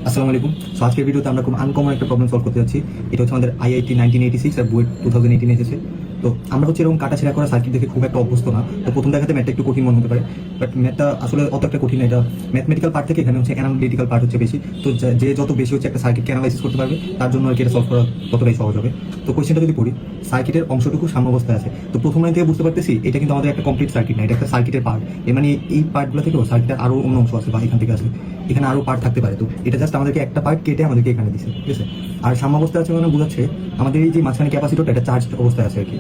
আসসালামু আলাইকুম। সো আজকের ভিডিওতে আমরা খুব আনকমন একটা প্রবলেম সলভ করতে যাচ্ছি। এটা হচ্ছে আমাদের আইআইটি 1986 আর বুয়েট 2018 এসেছে। তো আমরা হচ্ছে এরকম কাটাছেড়া করা সার্কিট দেখে খুব একটা অভ্যস্ত না। তো প্রথম দেখাতে ম্যাথটা একটু কঠিন মনে হতে পারে, বাট ম্যাথটা আসলে অত একটা কঠিন না। এটা ম্যাথমেটিক্যাল পার্ট থেকে এখানে হচ্ছে অ্যানালিটিক্যাল পার্ট হচ্ছে বেশি। তো যে যত বেশি হচ্ছে একটা সার্কিটকে অ্যানালাইসিস করতে পারবে, তার জন্য আর কি এটা সলভ করা ততটাই সহজ হবে। তো কোয়েশ্চেনটা যদি পড়ি, সার্কিটের অংশটুকু সাম্যাবস্থায় আছে। তো প্রথম লাইন থেকে বুঝতে পারতেছি এটা কিন্তু আমাদের একটা কমপ্লিট সার্কিট না, এটা একটা সার্কিটের পার্ট। এর মানে এই পার্টগুলো থেকেও সার্কিটের আরও অন্য অংশ আছে বা এখান থেকে আছে, এখানে আরও পার্ট থাকতে পারে। তো এটা জাস্ট আমাদেরকে একটা পার্ট কেটে আমাদেরকে এখানে দিচ্ছে, ঠিক আছে। আর সাম্যাবস্থায় আছে মানে বোঝাচ্ছে আমাদের এই যে মাঝখানে ক্যাপাসিটরটা এটা চার্জ অবস্থায় আছে আর কি।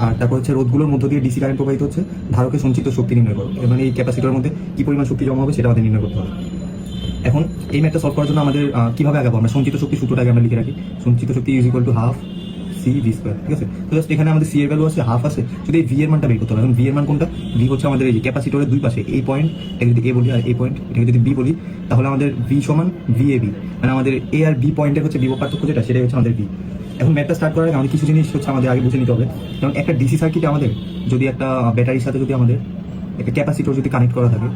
আর তারপর হচ্ছে রোধগুলোর মধ্য দিয়ে ডিসি কারেন্ট প্রবাহিত হচ্ছে, ধারকে সঞ্চিত শক্তি নির্ণয় করো। এর মানে এই ক্যাপাসিটরের মধ্যে কি পরিমাণ শক্তি জমা হবে সেটা আমাদের নির্ণয় করতে হবে। এখন এই ম্যাথটা সলভ করার জন্য আমাদের কিভাবে আগাবো, আমরা সঞ্চিত শক্তি সূত্রটাকে আমরা লিখে রাখি। সঞ্চিত শক্তি is equal to half C V square, ঠিক আছে। তো জাস্ট এখানে আমাদের সি এর ভ্যালু আছে, হাফ আছে, যদি এই ভি এর মানটা বের করতে হবে। এখন ভি এর মান কোনটা? ভি হচ্ছে আমাদের এই যে ক্যাপাসিটরের দুই পাশে এই পয়েন্ট, এটা যদি এ বলি আর এই পয়েন্ট এটাকে যদি বি বলি, তাহলে আমাদের ভি সমান ভি এ বি, মানে আমাদের এ আর বি পয়েন্টের হচ্ছে বিভব পার্থক্য যেটা, সেটাই হচ্ছে আমাদের ভি। এখন ম্যাথটা স্টার্ট করার আগে আমাদের কিছু জিনিস হচ্ছে আমাদের আগে বুঝে নিতে হবে। যেমন একটা ডিসি সার্কিটে আমাদের যদি একটা ব্যাটারির সাথে যদি আমাদের একটা ক্যাপাসিটর যদি কানেক্ট করা থাকে,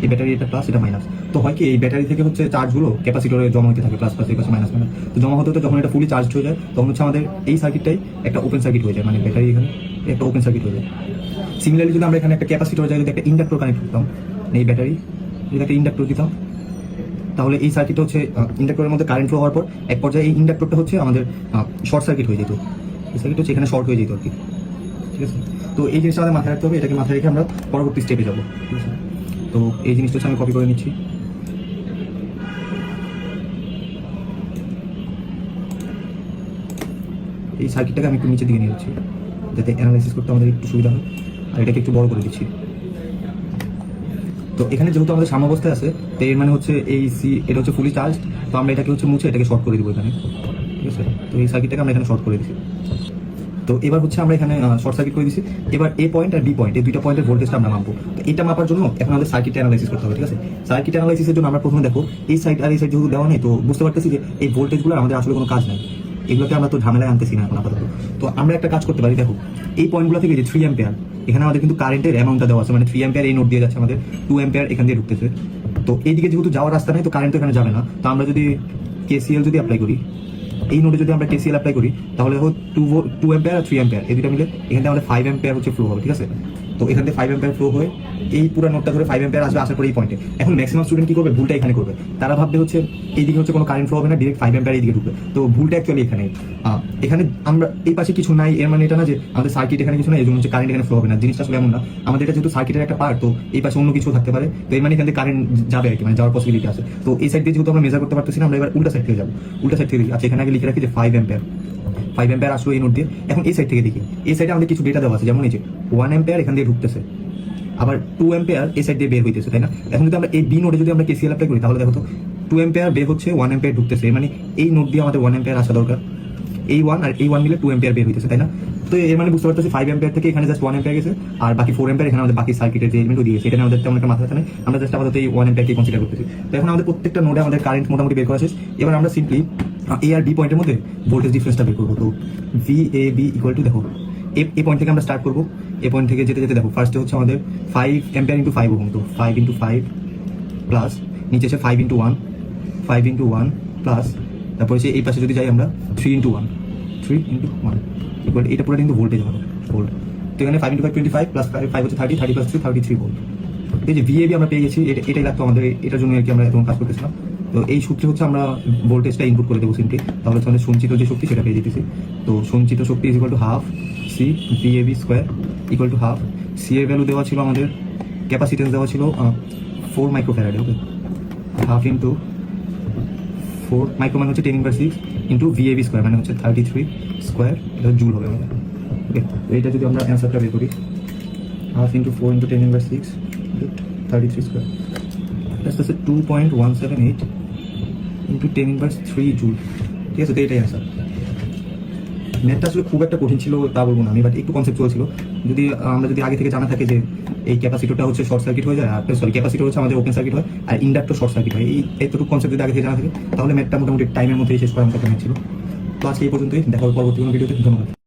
এই ব্যাটারি এটা প্লাস এটা মাইনাস, তো হয় কি এই ব্যাটারি থেকে হচ্ছে চার্জগুলো ক্যাপাসিটরে জমা হতে থাকে, প্লাস প্লাস এই পাশে মাইনাস মাইনাস। তো জমা হতে হতে যখন এটা ফুলি চার্জ হয়ে যায়, তখন হচ্ছে আমাদের এই সার্কিটটাই একটা ওপেন সার্কিট হয়ে যায়, মানে ব্যাটারি এখানে একটা ওপেন সার্কিট হয়ে যায়। সিমিলারলি যদি আমরা এখানে একটা ক্যাপাসিটর জায়গায় যদি একটা ইন্ডাক্টর কানেক্ট করতাম, এই ব্যাটারি যদি একটা ইন্ডাক্টর দিতাম, তাহলে এই সার্কিটটা হচ্ছে ইন্ডাক্টরের মধ্যে কারেন্ট ফ্লো হওয়ার পর এক পর্যায়ে এই ইন্ডাক্টরটা হচ্ছে আমাদের শর্ট সার্কিট হয়ে যেত। এই সার্কিট হচ্ছে এখানে শর্ট হয়ে যেত আর কি, ঠিক আছে। তো এই জিনিসটা আমাদের মাথায় রাখতে হবে, এটাকে মাথায় রেখে আমরা পরবর্তী স্টেপে যাবো, ঠিক আছে। তো এই জিনিসটা হচ্ছে আমি কপি করে নিচ্ছি। এই সার্কিটটাকে আমি একটু নিচের দিকে নিয়ে যাচ্ছি, যাতে অ্যানালাইসিস করতে আমাদের একটু সুবিধা হয়। আর এটাকে একটু বড় করে দিচ্ছি। তো এখানে যেহেতু আমাদের সাম্যাবস্থায় আছে, তো এর মানে হচ্ছে এই সি এটা হচ্ছে ফুলি চার্জ। তো আমরা এটাকে হচ্ছে মুছে এটাকে শর্ট করে দিব এখানে, ঠিক আছে। তো এই সার্কিটটাকে আমরা এখানে শর্ট করে দিচ্ছি। তো এবার হচ্ছে আমরা এখানে শর্ট সার্কিট করে দিচ্ছি। এবার এ পয়েন্ট আর বি পয়েন্ট, এই দুইটা পয়েন্টের ভোল্টেজটা আমরা মাপবো। তো এটা মাপার জন্য এখন আমাদের সার্কিট অ্যানালাইসিস করতে হবে, ঠিক আছে। সার্কিট অ্যানালাইসিসের জন্য আমরা প্রথমে দেখো এই সাইড আর এই সাইড যেহেতু দেওয়া নেই, তো বুঝতে পারতেছি যে এই ভোল্টেজগুলো আমাদের আসলে কোনো কাজ নাই, এগুলোকে আমরা তো ঝামেলায় আনতেছি না এখন আপাতত। তো আমরা একটা কাজ করতে পারি, দেখো এই পয়েন্টগুলো থেকে যে 3 অ্যাম্পিয়ার, এখানে আমাদের কিন্তু কারেন্টের অ্যামাউন্টটা দেওয়া আছে, মানে 3 অ্যাম্পিয়ার এই নোট দিয়ে যাচ্ছে, আমাদের 2 অ্যাম্পিয়ার এখান দিয়ে ঢুকতেছে। তো এইদিকে যেহেতু যাওয়ার রাস্তা নেই, তো কারেন্ট এখানে যাবে না। তো আমরা যদি কেসিএল যদি অ্যাপ্লাই করি, এই নোটে যদি আমরা কেসিএল অ্যাপ্লাই করি, তাহলে দেখো 2 অ্যাম্পিয়ার আর 3 অ্যাম্পিয়ার এই দুটো মিলে এখান থেকে আমাদের 5 অ্যাম্পিয়ার হচ্ছে ফ্লো হবে, ঠিক আছে। তো এখান থেকে 5 অ্যাম্পিয়ার ফ্লো হয়ে এই পুরো নোটটা ধরে 5 অ্যাম্পিয়ার আসবে, আসার পরে এই পয়েন্টে। এখন ম্যাক্সিমাম স্টুডেন্ট কি করবে, ভুলটা এখানে করবে। তারা ভাববে হচ্ছে এইদিকে হচ্ছে কোনো কারেন্ট ফ্লো হবে না, ডিরেক্ট 5 অ্যাম্পিয়ার এইদিকে ঢুকবে। তো ভুলটা অ্যাকচুয়ালি এখানে। এখানে আমরা এই পাশে কিছু নাই, এর মানে এটা না যে আমাদের সার্কিট এখানে কিছু নাই, এই জন্য হচ্ছে কারেন্ট এখানে ফ্লো হবে না। জিনিসটা আসলে এমন না, আমাদের এটা যেহেতু সার্কিটের একটা পার্ট, তো এই পাশে অন্য কিছু থাকতে পারে। তো এই মানে এখান থেকে কারেন্ট যাবে আর কি, মানে যাওয়ার পসিবিলিটি আছে। তো এই সাইড দিয়ে যেহেতু আমরা মেজার করতে পারতেছি না, আমরা এবার উল্টা সাইড থেকে যাবো। উল্টা সাইড থেকে দেখি, আচ্ছা এখানে আগে লিখে রাখি যে 5 অ্যাম্পিয়ার, 5 অ্যাম্পিয়ার আসলো এই নোট দিয়ে। এখন এই সাইড থেকে দেখি, এই সাইডে আমাদের কিছু ডেটা দেওয়া আছে, যেমন এই যে 1 অ্যাম্পিয়ার এখান দিয়ে ঢুকতেছে, আবার 2 অ্যাম্পিয়ার এই সাইড দিয়ে বের হইতেছে, তাই না। এখন যদি আমরা এই বি নোটে যদি আমরা কেসিএল অ্যাপ্লাই করি, তাহলে দেখো তো 2 অ্যাম্পিয়ার বের হচ্ছে, 1 অ্যাম্পিয়ার ঢুকতেছে, মানে এই নোট দিয়ে আমাদের 1 অ্যাম্পিয়ার আসা দরকার। এই 1 আর এই 1 মিলে 2 অ্যাম্পিয়ার বের হইতেছে, তাই না। তো এর মানে বুঝতে পারতেছি 5 অ্যাম্পিয়ার থেকে এখানে জাস্ট 1 অ্যাম্পিয়ার গেছে, আর বাকি 4 অ্যাম্পিয়ার এখানে আমাদের বাকি সার্কিটের যে এলিমেন্টও দিয়েছে, এটা আমাদের তেমন একটা মাথা ব্যথা নেই। আমরা জাস্ট আপাতত এই 1 অ্যাম্পিয়ারকে কনসিডার করতেছি। তো এখন আমাদের প্রত্যেকটা নোডে আমাদের কারেন্ট মোটামুটি বের করা শেষ। এবার আমরা সিম্পলি এ আর বি পয়েন্টের মধ্যে ভোল্টেজ ডিফারেন্সটা বের করবো। তো V A B equal to, দেখো এই পয়েন্ট থেকে আমরা স্টার্ট করবো। এই পয়েন্ট থেকে যেতে যেতে দেখো ফার্স্টে হচ্ছে আমাদের 5 অ্যাম্পিয়ার ইন্টু 5 ওহম, তো 5 ইন্টু 5 প্লাস নিচে আছে 5 ইন্টু 1, 5 ইন্টু 1 প্লাস, তারপরে হচ্ছে এই পাশে যদি যাই আমরা 3 ইন্টু 1, 3 ইন্টু 1 ইকুয়াল, এটা পুরো কিন্তু ভোল্টেজ হবে, ভোল্ট। তো এখানে 5 ইন্টু 5 25 প্লাস 5 হচ্ছে 30, 30 প্লাস 3 33 ভোল্ট। এই যে ভিএবি আমরা পেয়ে গেছি, এটাই লাগতো আমাদের, এটার জন্য আর কি আমরা এখন কাজ করতেছিলাম। তো এই সূত্রে হচ্ছে আমরা ভোল্টেজটা ইনপুট করে দেবো সিম্পলি, তাহলে হচ্ছে আমাদের সঞ্চিত যে শক্তি সেটা পেয়ে যেতেছি। তো সঞ্চিত শক্তি is equal to half C V A B square equal to half. C এর ভ্যালু দেওয়া ছিল আমাদের, ক্যাপাসিটেন্স দেওয়া ছিল 4 মাইক্রোফ্যারাডে, ওকে। হাফ ইন্টু 4 মাইক্রো মানে হচ্ছে 10⁻6 ইন্টু ভিএবি স্কোয়ার মানে হচ্ছে 33 স্কোয়ার, এটা জুল হবে আমাদের, ওকে। তো এইটা যদি আমরা অ্যান্সারটা বের করি, half into 4 into 10⁻6 33 square, plus হচ্ছে 2.178 ইন্টু 10⁻3 জুল, ঠিক আছে। তো এটাই অ্যান্সার। ম্যাথটা আসলে খুব একটা কঠিন ছিল তা বলবো না আমি, বাট একটু কনসেপ্টুয়াল ছিল। আমরা যদি আগে থেকে জানা থাকে যে এই ক্যাপাসিটরটা হচ্ছে শর্ট সার্কিট হয়ে যায়, আর সরি ক্যাপাসিটর হচ্ছে আমাদের ওপেন সার্কিট হয়, আর ইন্ডাক্টর শর্ট সার্কিট হয়, এই এতটুকু কনসেপ্ট যদি আগে থেকে জানা থাকে, তাহলে ম্যাথটা মোটামুটি টাইমের মধ্যেই শেষ করার মতো একটা ম্যাথ ছিল। তো আজকে এই পর্যন্তই, দেখা হবে পরবর্তী কোনো ভিডিওতে। ধন্যবাদ।